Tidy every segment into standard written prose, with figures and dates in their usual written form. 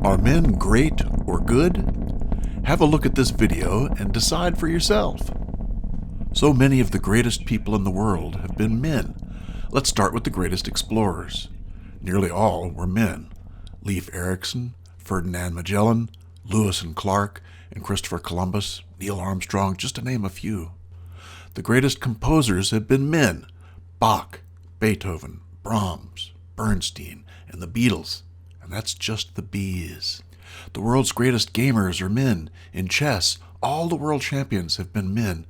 Are men great or good? Have a look at this video and decide for yourself. So many of the greatest people in the world have been men. Let's start with the greatest explorers. Nearly all were men. Leif Erikson, Ferdinand Magellan, Lewis and Clark, and Christopher Columbus, Neil Armstrong, just to name a few. The greatest composers have been men. Bach, Beethoven, Brahms, Bernstein, and the Beatles. And that's just the B's. The world's greatest gamers are men. In chess, all the world champions have been men.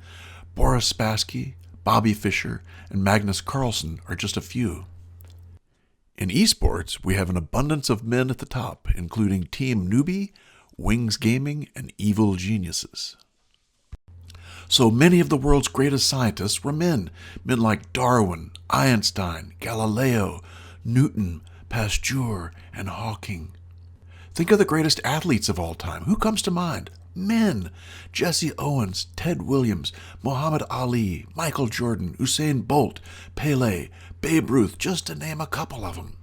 Boris Spassky, Bobby Fischer, and Magnus Carlsen are just a few. In esports, we have an abundance of men at the top, including Team Newbie, Wings Gaming, and Evil Geniuses. So many of the world's greatest scientists were men. Men like Darwin, Einstein, Galileo, Newton, Pasteur, and Hawking. Think of the greatest athletes of all time. Who comes to mind? Men. Jesse Owens, Ted Williams, Muhammad Ali, Michael Jordan, Usain Bolt, Pele, Babe Ruth, just to name a couple of them.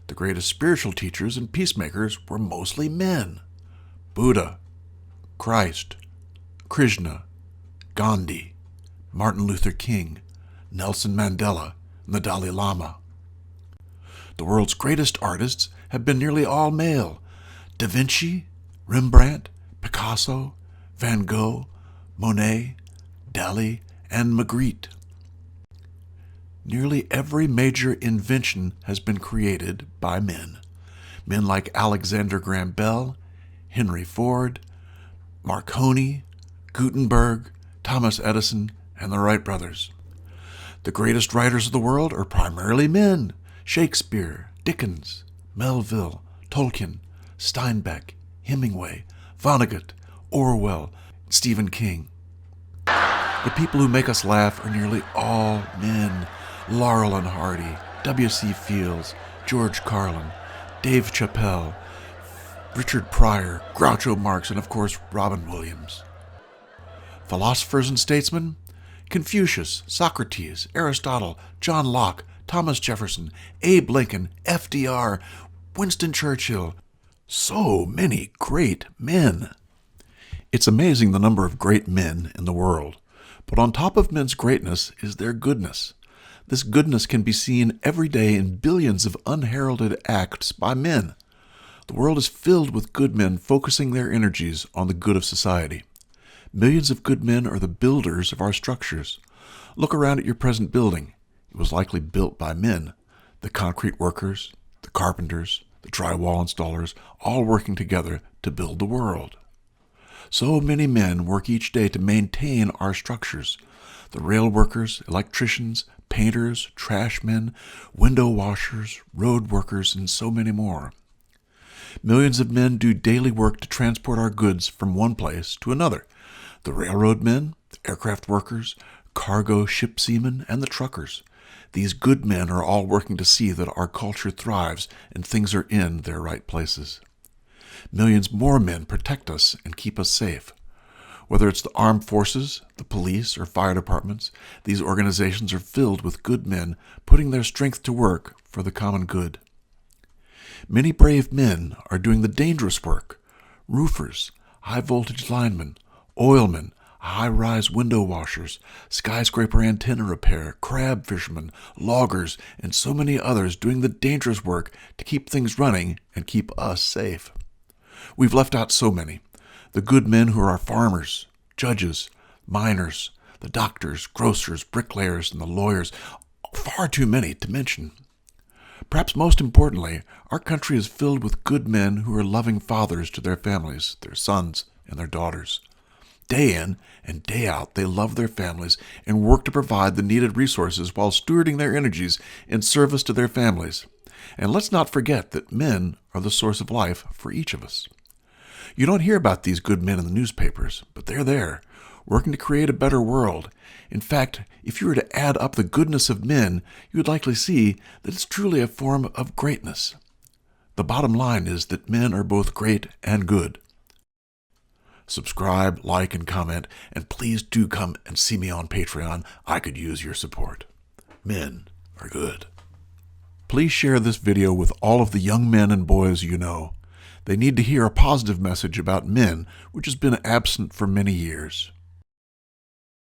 The greatest spiritual teachers and peacemakers were mostly men. Buddha, Christ, Krishna, Gandhi, Martin Luther King, Nelson Mandela, and the Dalai Lama. The world's greatest artists have been nearly all male. Da Vinci, Rembrandt, Picasso, Van Gogh, Monet, Dali, and Magritte. Nearly every major invention has been created by men. Men like Alexander Graham Bell, Henry Ford, Marconi, Gutenberg, Thomas Edison, and the Wright brothers. The greatest writers of the world are primarily men. Shakespeare, Dickens, Melville, Tolkien, Steinbeck, Hemingway, Vonnegut, Orwell, Stephen King. The people who make us laugh are nearly all men. Laurel and Hardy, W.C. Fields, George Carlin, Dave Chappelle, Richard Pryor, Groucho Marx, and of course Robin Williams. Philosophers and statesmen? Confucius, Socrates, Aristotle, John Locke, Thomas Jefferson, Abe Lincoln, FDR, Winston Churchill. So many great men. It's amazing the number of great men in the world. But on top of men's greatness is their goodness. This goodness can be seen every day in billions of unheralded acts by men. The world is filled with good men focusing their energies on the good of society. Millions of good men are the builders of our structures. Look around at your present building. It was likely built by men. The concrete workers, the carpenters, the drywall installers, all working together to build the world. So many men work each day to maintain our structures. The rail workers, electricians, painters, trash men, window washers, road workers, and so many more. Millions of men do daily work to transport our goods from one place to another. The railroad men, the aircraft workers, cargo ship seamen, and the truckers. These good men are all working to see that our culture thrives and things are in their right places. Millions more men protect us and keep us safe. Whether it's the armed forces, the police, or fire departments, these organizations are filled with good men putting their strength to work for the common good. Many brave men are doing the dangerous work. Roofers, high-voltage linemen, oilmen, high-rise window washers, skyscraper antenna repair, crab fishermen, loggers, and so many others doing the dangerous work to keep things running and keep us safe. We've left out so many. The good men who are our farmers, judges, miners, the doctors, grocers, bricklayers, and the lawyers. Far too many to mention. Perhaps most importantly, our country is filled with good men who are loving fathers to their families, their sons, and their daughters. Day in and day out, they love their families and work to provide the needed resources while stewarding their energies in service to their families. And let's not forget that men are the source of life for each of us. You don't hear about these good men in the newspapers, but they're there, working to create a better world. In fact, if you were to add up the goodness of men, you would likely see that it's truly a form of greatness. The bottom line is that men are both great and good. Subscribe, like, and comment, and please do come and see me on Patreon. I could use your support. Men are good. Please share this video with all of the young men and boys you know. They need to hear a positive message about men, which has been absent for many years.